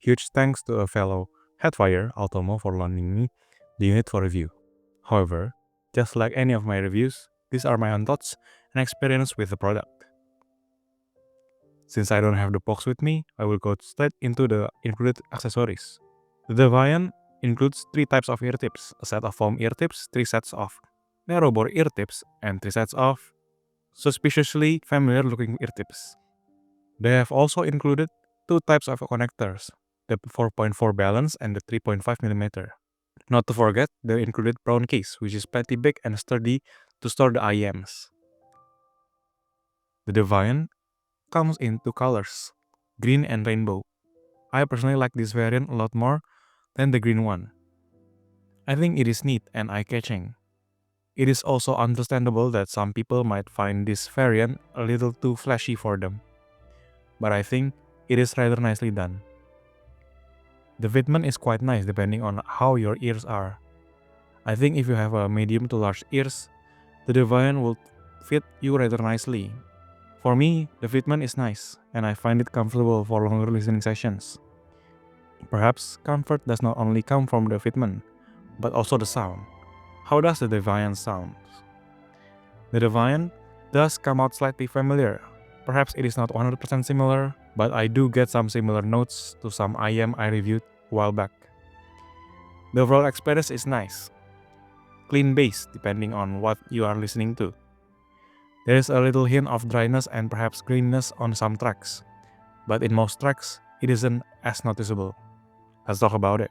Huge thanks to a fellow headfire, Altomo, for loaning me the unit for review. However, just like any of my reviews, these are my own thoughts and experience with the product. Since I don't have the box with me, I will go straight into the included accessories. The Defiant includes 3 types of ear tips, a set of foam ear tips, 3 sets of narrow bore ear tips, and 3 sets of suspiciously familiar looking ear tips. They have also included 2 types of connectors, the 4.4 balance and the 3.5mm. Not to forget, the included brown case, which is pretty big and sturdy to store the IEMs. The Defiant comes in 2 colors, green and rainbow. I personally like this variant a lot more than the green one. I think it is neat and eye-catching. It is also understandable that some people might find this variant a little too flashy for them, but I think it is rather nicely done. The fitment is quite nice depending on how your ears are. I think if you have a medium to large ears, the Defiant will fit you rather nicely. For me, the fitment is nice, and I find it comfortable for longer listening sessions. Perhaps comfort does not only come from the fitment, but also the sound. How does the Defiant sound? The Defiant does come out slightly familiar. Perhaps it is not 100% similar, but I do get some similar notes to some IEM I reviewed a while back. The overall experience is nice. Clean bass depending on what you are listening to. There is a little hint of dryness and perhaps greenness on some tracks, but in most tracks, it isn't as noticeable. Let's talk about it.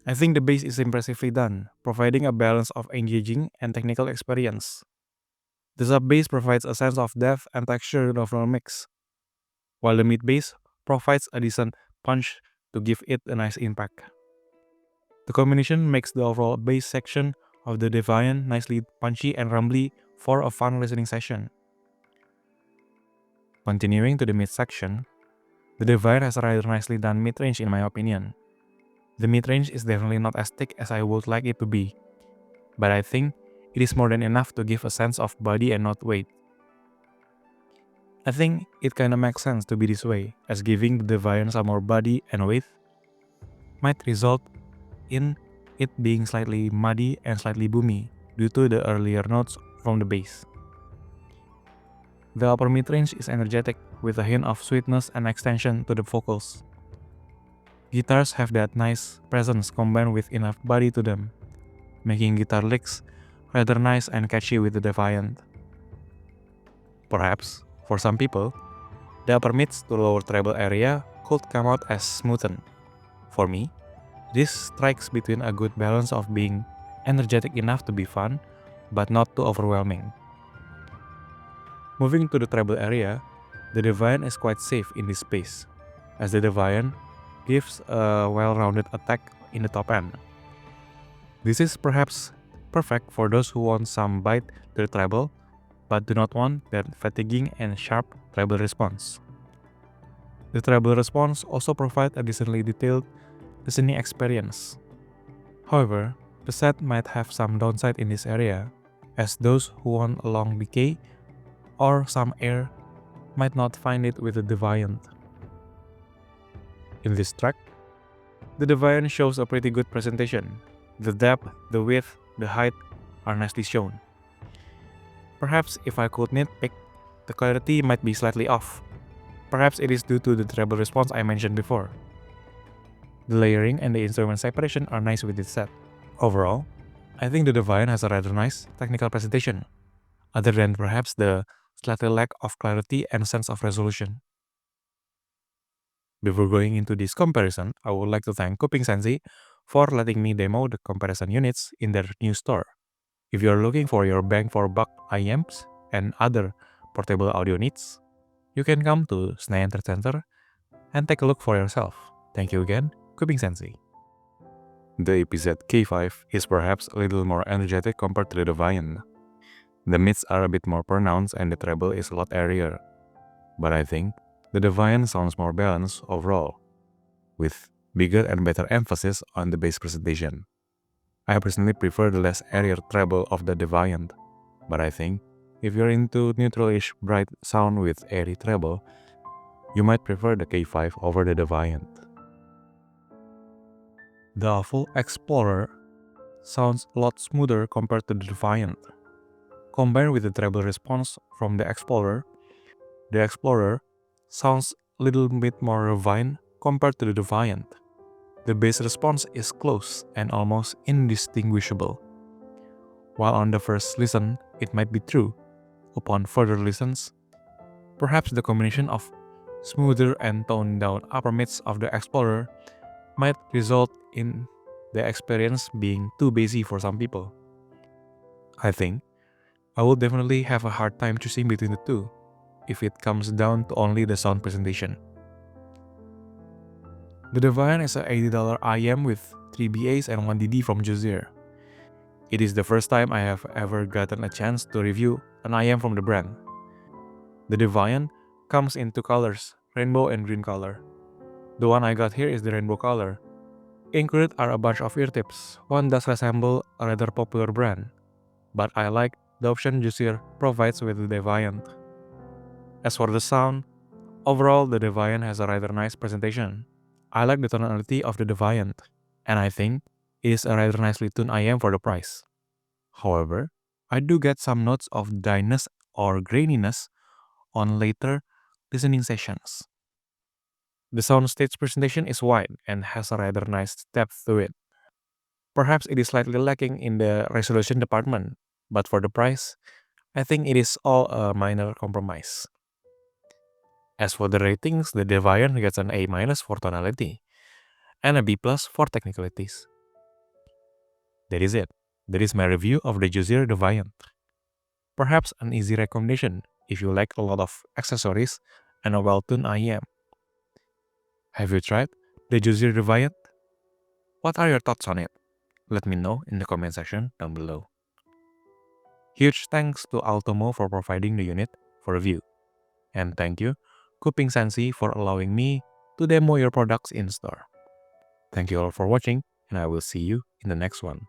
I think the bass is impressively done, providing a balance of engaging and technical experience. The sub bass provides a sense of depth and texture in the overall mix, while the mid bass provides a decent punch to give it a nice impact. The combination makes the overall bass section of the Defiant nicely punchy and rumbly for a fun listening session. Continuing to the mid section, the Defiant has a rather nicely done mid-range in my opinion. The mid-range is definitely not as thick as I would like it to be, but I think it is more than enough to give a sense of body and not weight. I think it kinda makes sense to be this way, as giving the Defiant some more body and weight might result in it being slightly muddy and slightly boomy due to the earlier notes from the bass. The upper mid-range is energetic with a hint of sweetness and extension to the vocals. Guitars have that nice presence combined with enough body to them, making guitar licks rather nice and catchy with the Defiant. Perhaps, for some people, the upper mids to lower treble area could come out as smoothened. For me, this strikes between a good balance of being energetic enough to be fun, but not too overwhelming. Moving to the treble area, the Defiant is quite safe in this space, as the Defiant gives a well-rounded attack in the top end. This is perhaps perfect for those who want some bite to the treble, but do not want that fatiguing and sharp treble response. The treble response also provides a decently detailed listening experience. However, the set might have some downside in this area, as those who want a long decay or some air might not find it with the Defiant. In this track, the Defiant shows a pretty good presentation. The depth, the width, the height are nicely shown. Perhaps if I could nitpick, the clarity might be slightly off. Perhaps it is due to the treble response I mentioned before. The layering and the instrument separation are nice with this set. Overall, I think the Defiant has a rather nice technical presentation, other than perhaps the slightly lack of clarity and sense of resolution. Before going into this comparison, I would like to thank Kuping Sensei for letting me demo the comparison units in their new store. If you are looking for your bang for buck IEMs and other portable audio needs, you can come to Senayan Trade Center and take a look for yourself. Thank you again, Kuping Sensei. The EPZ K5 is perhaps a little more energetic compared to the Defiant. The mids are a bit more pronounced and the treble is a lot airier. But I think the Defiant sounds more balanced overall, with bigger and better emphasis on the bass presentation. I personally prefer the less airier treble of the Defiant, but I think if you're into neutral-ish bright sound with airy treble, You might prefer the K5 over the Defiant. The Aful Explorer sounds a lot smoother compared to the Defiant. Combined with the treble response from the Explorer sounds a little bit more refined compared to the Defiant. The bass response is close and almost indistinguishable. While on the first listen, it might be true. Upon further listens, perhaps the combination of smoother and toned down upper mids of the Explorer might result in the experience being too bassy for some people. I think I will definitely have a hard time choosing between the two if it comes down to only the sound presentation. The Defiant is a $80 IEM with 3 BAs and 1 DD from Juzear. It is the first time I have ever gotten a chance to review an IEM from the brand. The Defiant comes in two colors, rainbow and green color. The one I got here is the rainbow color. Included are a bunch of ear tips. One does resemble a rather popular brand, but I like the option Juzear provides with the Defiant. As for the sound, overall the Defiant has a rather nice presentation. I like the tonality of the Defiant, and I think it is a rather nicely tuned IEM for the price. However, I do get some notes of dryness or graininess on later listening sessions. The soundstage presentation is wide and has a rather nice depth to it. Perhaps it is slightly lacking in the resolution department, but for the price, I think it is all a minor compromise. As for the ratings, the Defiant gets an A- for tonality and a B+ for technicalities. That is it. That is my review of the Juzear Defiant. Perhaps an easy recommendation if you like a lot of accessories and a well-tuned IEM. Have you tried the Juzear Defiant? What are your thoughts on it? Let me know in the comment section down below. Huge thanks to Altomo for providing the unit for review. And thank you, Kuping Sensi, for allowing me to demo your products in store. Thank you all for watching, and I will see you in the next one.